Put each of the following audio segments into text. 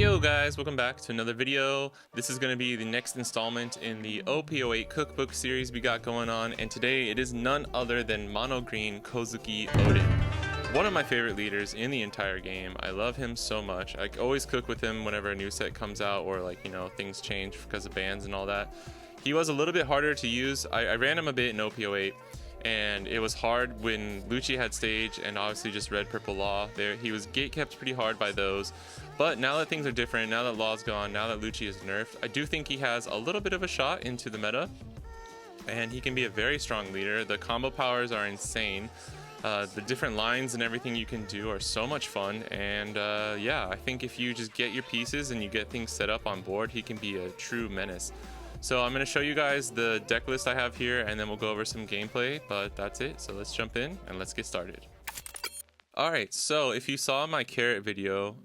Heyo guys, welcome back to another video. This is going to be the next installment in the OP8 cookbook series we got going on, and today it is none other than Mono Green Kozuki Odin. One of my favorite leaders in the entire game. I love him so much. I always cook with him whenever a new set comes out or things change because of bans and all that. He was a little bit harder to use. I ran him a bit in OP8. And it was hard when Lucci had stage and obviously just red purple law there. He was gate kept pretty hard by those, but now that things are different, now that law's gone, now that Lucci is nerfed, I do think he has a little bit of a shot into the meta, and he can be a very strong leader. The combo powers are insane. The different lines and everything you can do are so much fun, and yeah, I think if you just get your pieces and you get things set up on board, he can be a true menace. So I'm going to show you guys the deck list I have here, and then we'll go over some gameplay, but that's it. So let's jump in and let's get started. Alright, so if you saw my carrot video,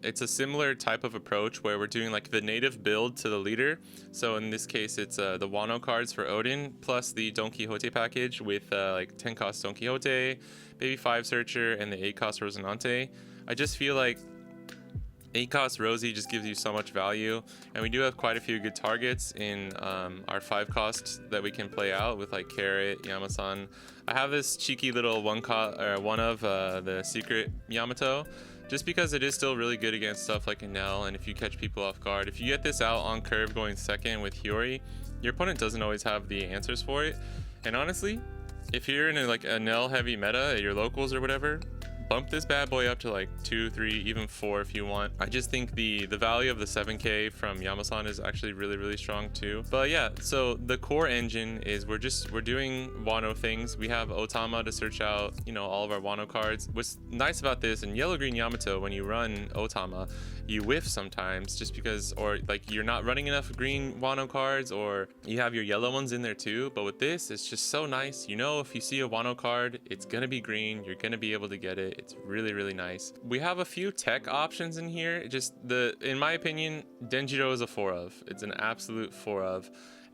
it's a similar type of approach where we're doing like the native build to the leader. So in this case, it's the WANO cards for Odin, plus the Don Quixote package with like 10 cost Don Quixote, Baby 5 Searcher, and the 8 cost Rosinante. I just feel like 8 cost Rosie just gives you so much value, and we do have quite a few good targets in our 5 costs that we can play out with like Carrot, Yamasan. I have this cheeky little one of the secret Yamato, just because it is still really good against stuff like Enel, and if you catch people off guard. If you get this out on curve going second with Hiyori, your opponent doesn't always have the answers for it. And honestly, if you're in a Enel heavy meta at your locals or whatever, bump this bad boy up to like 2, 3, even 4 if you want. I just think the value of the 7k from Yamasan is actually really strong too. But yeah, so the core engine is we're doing Wano things. We have Otama to search out, all of our Wano cards. What's nice about this in yellow green Yamato, when you run Otama, you whiff sometimes just because, or like you're not running enough green Wano cards, or you have your yellow ones in there too. But with this, it's just so nice. If you see a Wano card, it's gonna be green, you're gonna be able to get it. It's really nice. We have a few tech options in here. In my opinion, Denjiro is a 4 of. It's an absolute 4 of.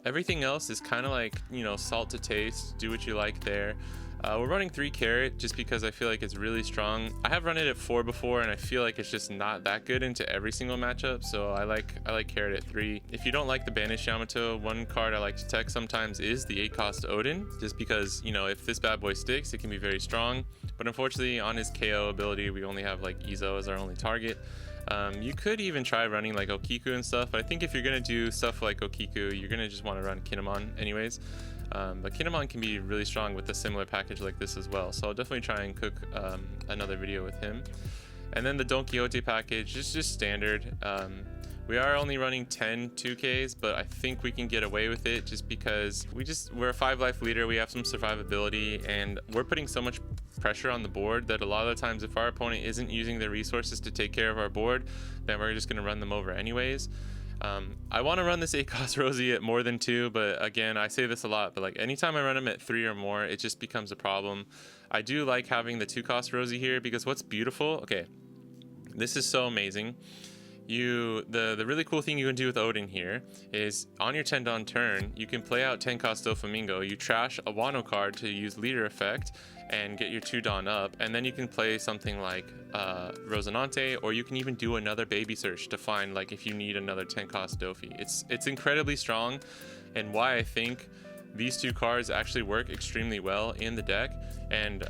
Everything else is kind of like, salt to taste, do what you like there. We're running 3 carrot just because I feel like it's really strong. I have run it at 4 before, and I feel like it's just not that good into every single matchup, so I like carrot at 3. If you don't like the banished Yamato, one card I like to tech sometimes is the 8 cost Odin, just because if this bad boy sticks, it can be very strong. But unfortunately, on his KO ability, we only have like Izo as our only target. You could even try running like Okiku and stuff, but I think if you're gonna do stuff like Okiku, you're gonna just want to run Kinemon anyways. But Kinemon can be really strong with a similar package like this as well, so I'll definitely try and cook another video with him. And then the Don Quixote package is just standard. We are only running 10 2Ks, but I think we can get away with it just because we're a 5 life leader, we have some survivability, and we're putting so much pressure on the board that a lot of the times if our opponent isn't using their resources to take care of our board, then we're just going to run them over anyways. I want to run this 8 cost Rosie at more than 2, but again, I say this a lot, but like anytime I run him at 3 or more, it just becomes a problem. I do like having the 2 cost Rosie here because what's beautiful, okay, this is so amazing. The really cool thing you can do with Odin here is on your 10 Dawn turn, you can play out 10 cost Doflamingo, you trash a Wano card to use leader effect and get your 2 Dawn up, and then you can play something like Rosinante, or you can even do another baby search to find like if you need another 10 cost Dofi. It's incredibly strong, and why I think these 2 cards actually work extremely well in the deck. And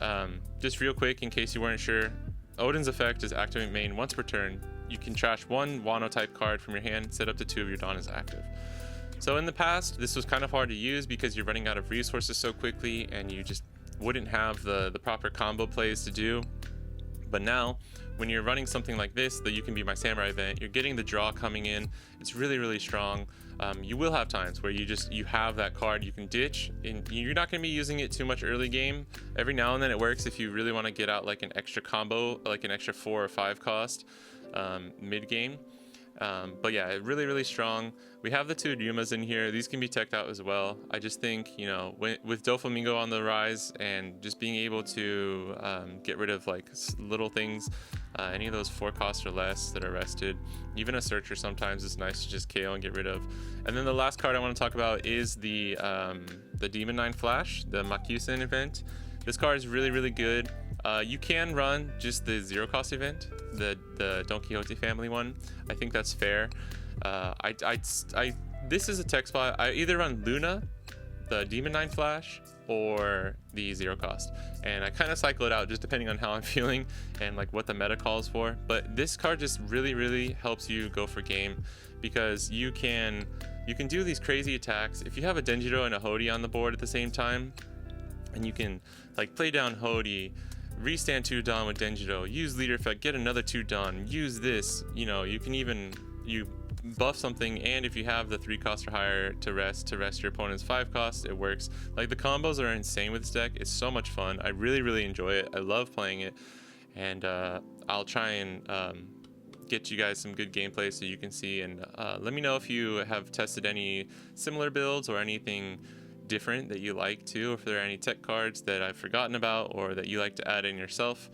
just real quick, in case you weren't sure, Odin's effect is activate main once per turn. You can trash 1 Wano type card from your hand, set up to 2 of your Dawn as active. So in the past, this was kind of hard to use because you're running out of resources so quickly and you just wouldn't have the proper combo plays to do. But now, when you're running something like this, that you can be my samurai event, you're getting the draw coming in, it's really strong. You will have times where you have that card you can ditch, and you're not going to be using it too much early game. Every now and then it works if you really want to get out like an extra combo, like an extra 4 or 5 cost mid game. But yeah, really strong. We have the 2 Ryumas in here. These can be teched out as well. I just think, with Doflamingo on the rise and just being able to get rid of like little things, any of those 4 costs or less that are rested, even a searcher sometimes is nice to just KO and get rid of. And then the last card I want to talk about is the Demon 9 Flash, the Makusen event. This card is really good. You can run just the zero cost event, the Don Quixote family one. I think that's fair. This is a tech spot. I either run Luna, the Demon 9 Flash, or the zero cost, and I kind of cycle it out just depending on how I'm feeling and like what the meta calls for. But this card just really helps you go for game, because you can do these crazy attacks if you have a Denjiro and a Hody on the board at the same time, and you can like play down Hody, restand 2 Dawn with Denjiro, use leader effect, get another 2 Dawn, use this, you know, you can even buff something, and if you have the 3 cost or higher to rest your opponent's 5 cost, it works. Like, the combos are insane with this deck. It's so much fun. I really enjoy it. I love playing it, and I'll try and get you guys some good gameplay so you can see, and let me know if you have tested any similar builds or anything different that you like too, or if there are any tech cards that I've forgotten about or that you like to add in yourself.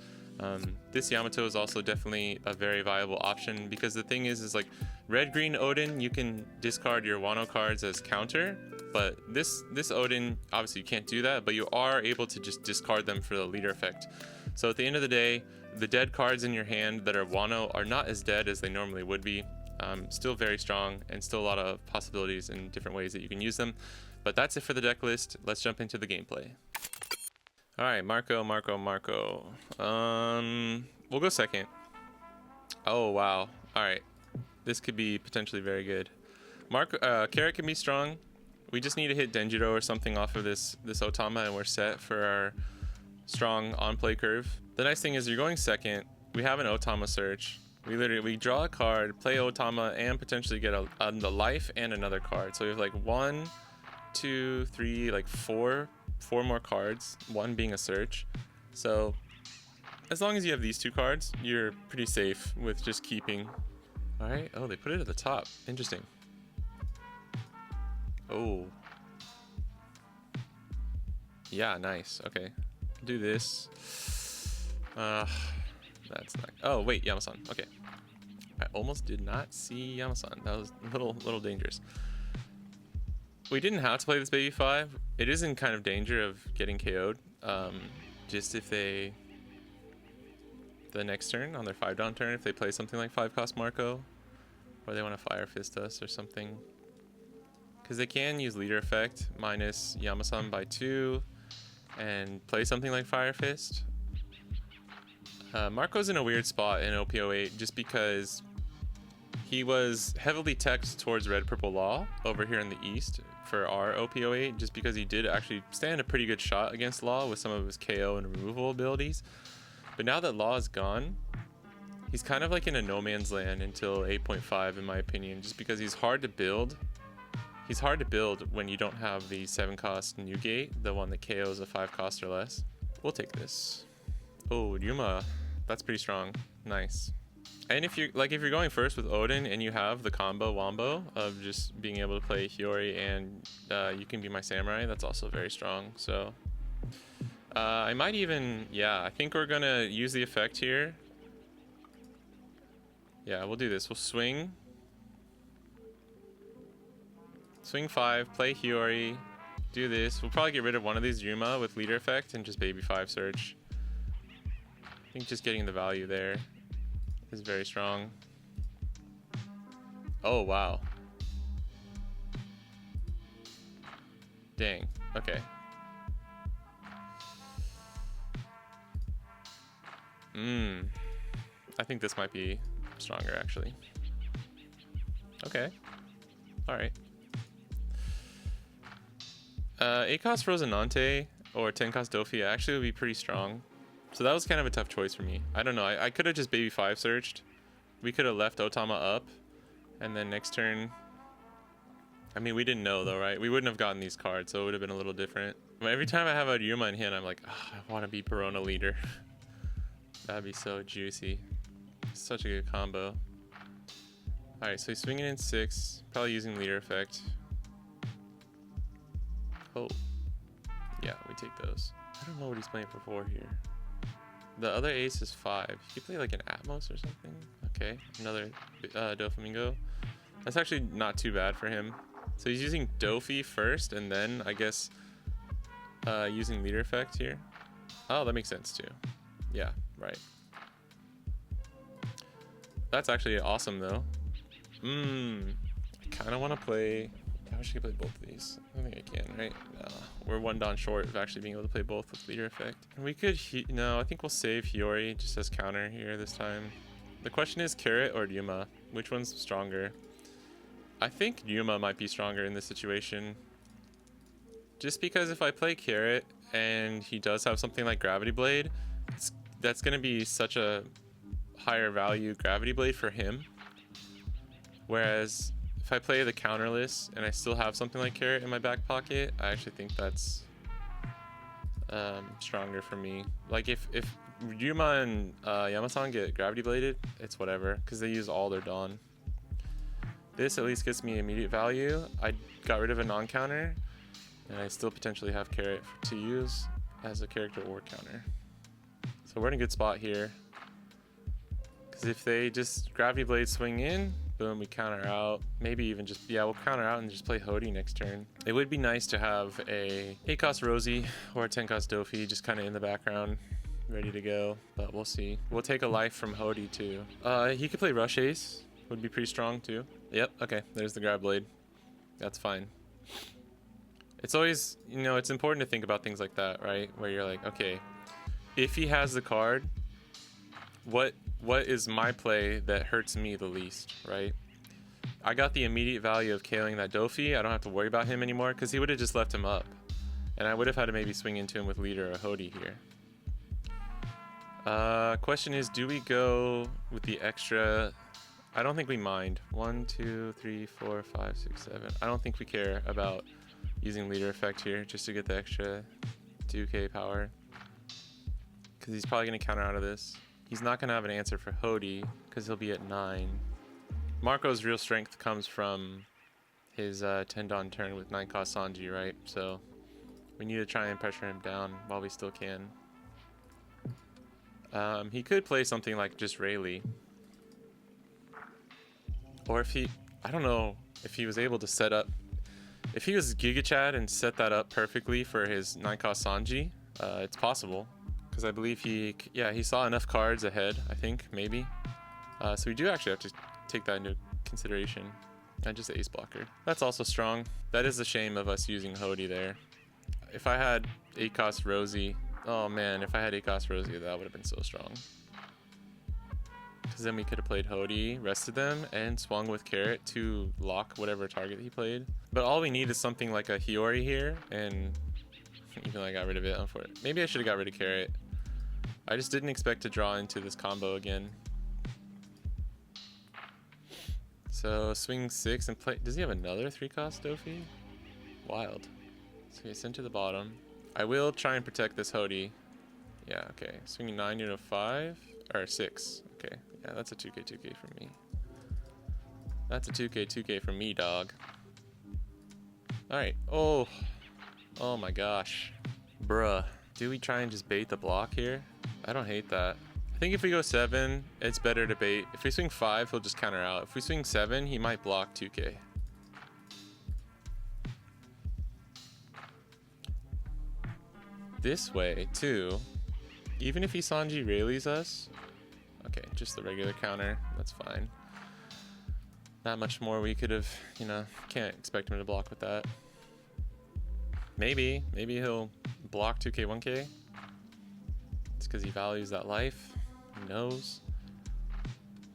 This Yamato is also definitely a very viable option, because the thing is like red-green Odin, you can discard your Wano cards as counter, but this Odin, obviously you can't do that, but you are able to just discard them for the leader effect. So at the end of the day, the dead cards in your hand that are Wano are not as dead as they normally would be. Still very strong, and still a lot of possibilities in different ways that you can use them. But that's it for the deck list. Let's jump into the gameplay. All right, Marco. We'll go second. Oh, wow. All right. This could be potentially very good. Carrot can be strong. We just need to hit Denjiro or something off of this Otama, and we're set for our strong on-play curve. The nice thing is you're going second. We have an Otama search. We draw a card, play Otama, and potentially get a life and another card. So we have like 1, 2, 3, like four more cards, one being a search. So as long as you have these 2 cards, you're pretty safe with just keeping. All right. Oh, they put it at the top. Interesting. Oh. Yeah, nice. Okay. Do this. That's not. Oh, wait, Yamasan. Okay. I almost did not see Yamasan. That was a little dangerous. We didn't have to play this baby 5. It is in kind of danger of getting KO'd. Just if the next turn, on their 5 down turn, if they play something like 5 cost Marco, or they want to Fire Fist us or something. Because they can use leader effect minus Yamasan by 2 and play something like Fire Fist. Marco's in a weird spot in OP8 just because he was heavily teched towards Red Purple Law over here in the East for our OP8, just because he did actually stand a pretty good shot against Law with some of his KO and removal abilities. But now that Law is gone, he's kind of like in a no man's land until 8.5 in my opinion, just because he's hard to build. He's hard to build when you don't have the 7 cost new gate, the one that KOs a 5 cost or less. We'll take this. Oh, Yuma. That's pretty strong. Nice. And if you're going first with Odin and you have the combo wombo of just being able to play Hiyori and you can be my samurai, that's also very strong. So I might even, I think we're gonna use the effect here. Yeah, we'll do this. We'll swing 5, play Hiyori, do this. We'll probably get rid of one of these Yuma with leader effect and just baby 5 search. I think just getting the value there is very strong. Oh, wow. Dang. Okay. I think this might be stronger, actually. Okay. All right. 8 cost Rosinante or 10 cost Dofi actually would be pretty strong. So that was kind of a tough choice for me. I don't know. I could have just baby 5 searched. We could have left Otama up, and then next turn. I mean, we didn't know though, right? We wouldn't have gotten these cards, so it would have been a little different. But every time I have a Yuma in hand, I'm like, oh, I want to be Perona leader. That'd be so juicy. Such a good combo. All right, so he's swinging in 6, probably using leader effect. Oh, yeah, we take those. I don't know what he's playing for 4 here. The other ace is 5. He could play like an Atmos or something. Okay, another Doflamingo. That's actually not too bad for him. So he's using Dofi first, and then I guess using leader effect here. Oh, that makes sense too. Yeah, right. That's actually awesome though. I kind of want to play. I wish I could play both of these. I don't think I can, right? No, we're one Don short of actually being able to play both with leader effect. We could, no, I think we'll save Hiyori just as counter here this time. The question is Carrot or Ryuma? Which one's stronger? I think Ryuma might be stronger in this situation. Just because if I play Carrot and he does have something like Gravity Blade, that's going to be such a higher value Gravity Blade for him. Whereas if I play the counterless and I still have something like Carrot in my back pocket, I actually think that's stronger for me. Like if Ryuma and Yamasan get Gravity Bladed, it's whatever, because they use all their Dawn. This at least gets me immediate value. I got rid of a non-counter, and I still potentially have Carrot to use as a character or counter. So we're in a good spot here. Because if they just Gravity Blade swing in, boom, we counter out. Maybe even just, yeah, we'll counter out and just play Hody next turn. It would be nice to have a 8-cost Rosie or a 10-cost Dofi just kind of in the background, ready to go. But we'll see. We'll take a life from Hody too. He could play Rush Ace. Would be pretty strong too. Yep, okay, there's the Grab Blade. That's fine. It's always, you know, it's important to think about things like that, right? Where you're like, okay, if he has the card, what is my play that hurts me the least, right? I got the immediate value of KOing that Dofi. I don't have to worry about him anymore because he would have just left him up. And I would have had to maybe swing into him with Leader or Hody here. Question is, do we go with the extra? I don't think we mind. 1, 2, 3, 4, 5, 6, 7. I don't think we care about using Leader effect here just to get the extra 2k power. Because he's probably going to counter out of this. He's not going to have an answer for Hody because he'll be at 9. Marco's real strength comes from his 10 Dawn turn with 9-cost Sanji, right? So we need to try and pressure him down while we still can. He could play something like just Rayleigh. Or if he, I don't know if he was able to set up, if he was GigaChad and set that up perfectly for his 9-cost Sanji, it's possible. Because I believe he saw enough cards ahead, I think, maybe. So we do actually have to take that into consideration. Not just Ace Blocker. That's also strong. That is a shame of us using Hody there. If I had 8-cost Rosie, oh man, if I had 8-cost Rosie, that would have been so strong. Because then we could have played Hody, rested them, and swung with Carrot to lock whatever target he played. But all we need is something like a Hiyori here, and even though I got rid of it, unfortunately. Maybe I should have got rid of Carrot. I just didn't expect to draw into this combo again. So swing 6 and play. Does he have another 3-cost Dofi? Wild. So he sent to the bottom. I will try and protect this Hody. Yeah, okay. Swinging 9 into 5 or 6. Okay, yeah, that's a 2k for me. That's a 2k for me, dog. All right. Oh my gosh, bruh. Do we try and just bait the block here? I don't hate that. I think if we go 7, it's better to bait. If we swing 5, he'll just counter out. If we swing 7, he might block 2k. This way, too, even if he Sanji Rayleighs us, okay, just the regular counter, that's fine. Not much more we could have, you know, can't expect him to block with that. Maybe he'll block 2k, 1k. It's because he values that life. Who knows?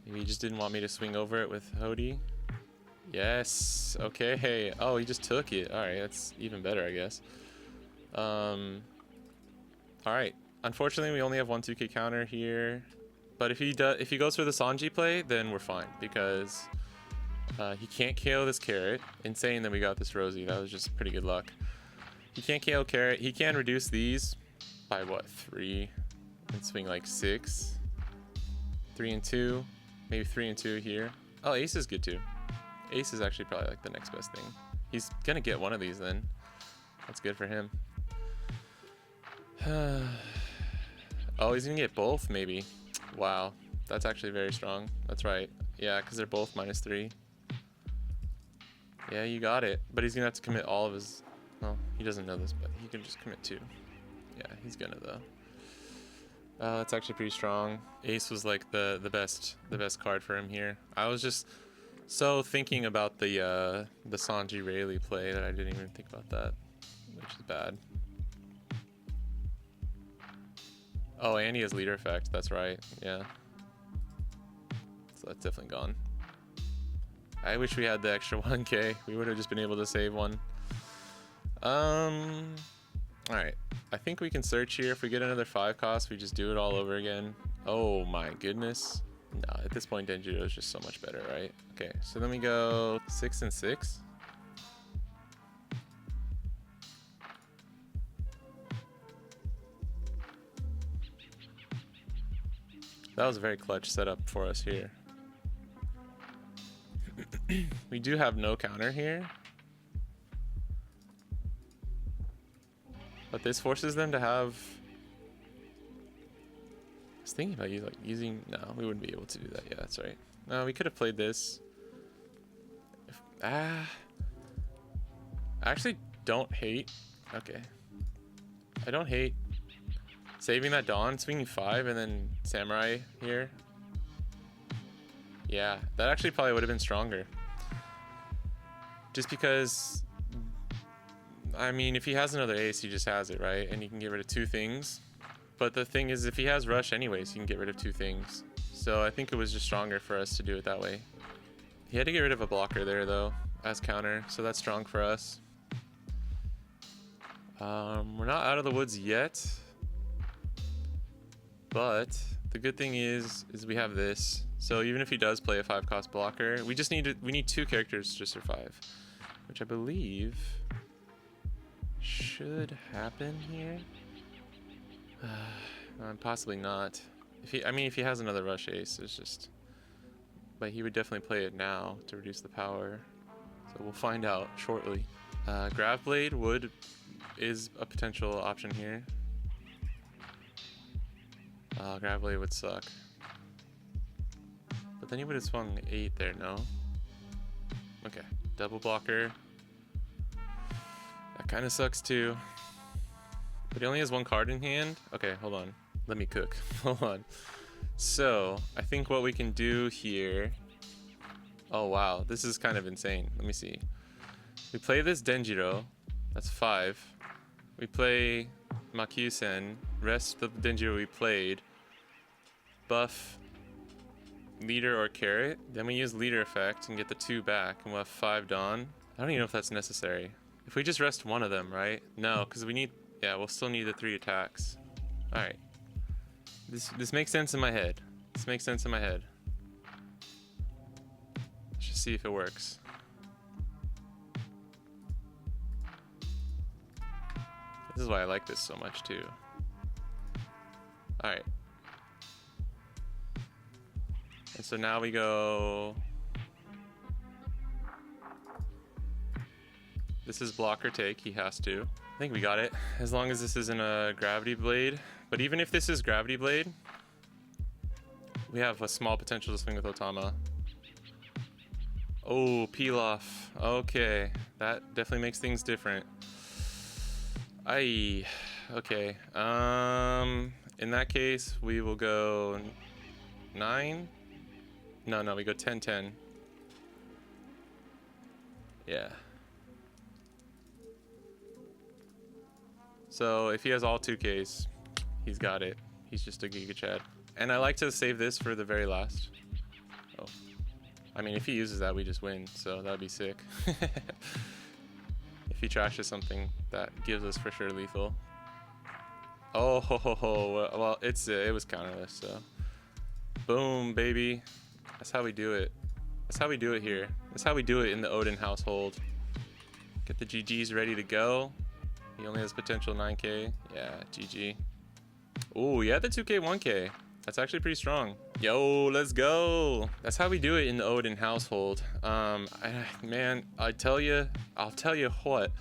Maybe he just didn't want me to swing over it with Hody. Yes. Okay. Oh, he just took it. All right, that's even better, I guess. All right. Unfortunately, we only have one 2k counter here. But if he goes for the Sanji play, then we're fine because he can't KO this Carrot. Insane that we got this Rosie. That was just pretty good luck. He can't KO Carrot. He can reduce these by what, 3 and swing like 6. 3 and 2, maybe 3 and 2 here. Oh, Ace is good too. Ace is actually probably like the next best thing. He's gonna get one of these then. That's good for him. Oh, he's gonna get both maybe. Wow, that's actually very strong. That's right. Yeah, because they're both -3. Yeah, you got it. But he's gonna have to commit all of his. Well, he doesn't know this, but he can just commit 2. Yeah, he's gonna though. That's actually pretty strong. Ace was like the best card for him here. I was just so thinking about the Sanji Rayleigh play that I didn't even think about that, which is bad. Oh, and he has leader effect. That's right. Yeah. So that's definitely gone. I wish we had the extra 1k. We would have just been able to save one. Alright. I think we can search here. If we get another 5 cost, we just do it all over again. Oh my goodness. No, at this point, Denjiro is just so much better, right? Okay, so then we go 6 and 6. That was a very clutch setup for us here. We do have no counter here. But this forces them to have... I was thinking about using... No, we wouldn't be able to do that. Yeah, that's right. No, we could have played this. I actually don't hate... Okay. I don't hate saving that Dawn, swinging 5, and then Samurai here. Yeah, that actually probably would have been stronger. Just because... I mean, if he has another ace, he just has it, right? And he can get rid of 2 things. But the thing is, if he has rush anyways, he can get rid of 2 things. So I think it was just stronger for us to do it that way. He had to get rid of a blocker there, though, as counter. So that's strong for us. We're not out of the woods yet. But the good thing is we have this. So even if he does play a 5-cost blocker, we need 2 characters to survive. Which I believe... should happen here. Possibly not. If he has another rush ace, it's just... But he would definitely play it now to reduce the power. So we'll find out shortly. Grav Blade is a potential option here. Grav Blade would suck. But then he would have swung 8 there, no? Okay, double blocker. That kind of sucks too. But he only has 1 card in hand. Okay, hold on. Let me cook. Hold on. So, I think what we can do here... Oh wow, this is kind of insane. Let me see. We play this Denjiro. That's 5. We play Makyusen. Rest of the Denjiro we played. Buff leader or carrot. Then we use leader effect and get the 2 back. And we'll have 5 Dawn. I don't even know if that's necessary. If we just rest one of them, right? No, because we need... Yeah, we'll still need the 3 attacks. Alright. This makes sense in my head. This makes sense in my head. Let's just see if it works. This is why I like this so much, too. Alright. And so now we go... This is block or take, he has to. I think we got it, as long as this isn't a gravity blade. But even if this is gravity blade, we have a small potential to swing with Otama. Oh, peel off. Okay, that definitely makes things different. Okay. In that case, we will go 9. No, we go 10-10. Yeah. So if he has all 2Ks, he's got it. He's just a GIGACHAD. And I like to save this for the very last. Oh. I mean, if he uses that, we just win. So that'd be sick. If he trashes something, that gives us for sure lethal. Oh, ho, ho, ho. Well, it was counterless, so. Boom, baby. That's how we do it. That's how we do it here. That's how we do it in the Oden household. Get the GGs ready to go. He only has potential 9K. Yeah, GG. Oh, yeah, the 2K, 1K. That's actually pretty strong. Yo, let's go. That's how we do it in the Oden household. Man, I'll tell you what.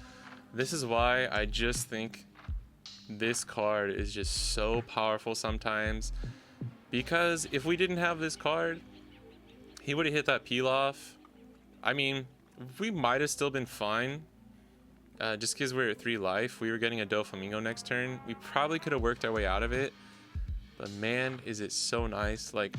This is why I just think this card is just so powerful sometimes. Because if we didn't have this card, he would have hit that peel off. I mean, we might have still been fine. Just because we're at 3 life, we were getting a Doflamingo next turn. We probably could have worked our way out of it. but man, is it so nice. Like,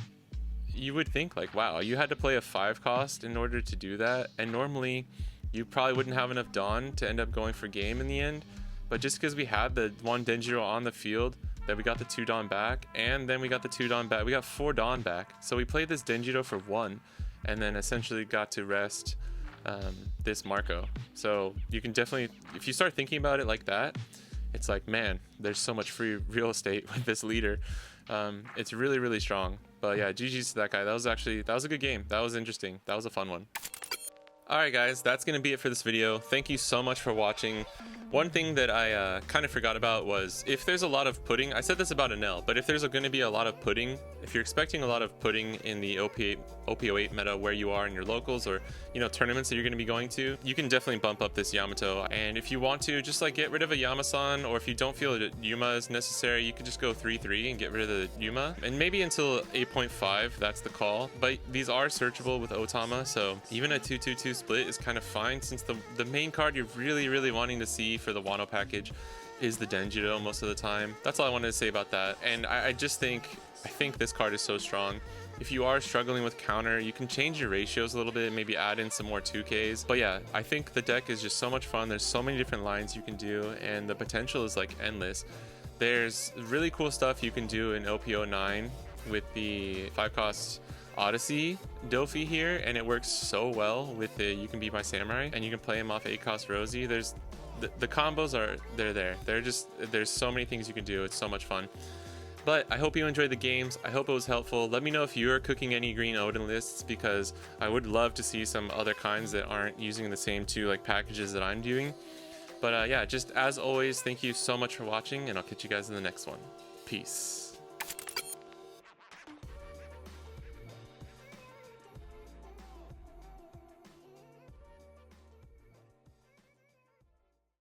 you would think like, wow, you had to play a 5 cost in order to do that, and normally you probably wouldn't have enough Dawn to end up going for game in the end. But just because we had the 1 Denjiro on the field, that we got the 2 Dawn back, and then we got the 2 Dawn back, we got 4 Dawn back. So we played this Denjiro for 1, and then essentially got to rest this Marco. So you can definitely, if you start thinking about it like that, it's like, man, there's so much free real estate with this leader. It's really, really strong. But yeah, GG's to that guy. That was a good game. That was interesting. That was a fun one. Alright guys, that's going to be it for this video. Thank you so much for watching. One thing that I kind of forgot about was, if there's a lot of pudding, I said this about Enel, but if there's going to be a lot of pudding, if you're expecting a lot of pudding in the OP8 meta where you are in your locals, or tournaments that you're going to be going to, you can definitely bump up this Yamato. And if you want to, just like get rid of a Yama-san, or if you don't feel that Yuma is necessary, you could just go 3-3 and get rid of the Yuma. And maybe until 8.5, that's the call. But these are searchable with Otama, so even a 2-2-2 split is kind of fine, since the main card you're really, really wanting to see for the Wano package is the Denjiro most of the time. That's all I wanted to say about that. And I think this card is so strong. If you are struggling with counter, you can change your ratios a little bit, maybe add in some more 2Ks. But yeah, I think the deck is just so much fun. There's so many different lines you can do, and the potential is like endless. There's really cool stuff you can do in OP09 with the 5-cost Odyssey Dofi here, and it works so well with the You Can Be My Samurai, and you can play him off 8-cost Rosie. There's the combos they're there. There's so many things you can do. It's so much fun. But I hope you enjoyed the games. I hope it was helpful. Let me know if you're cooking any green Odin lists, because I would love to see some other kinds that aren't using the same 2 packages that I'm doing. But yeah, just as always, thank you so much for watching, and I'll catch you guys in the next one. Peace.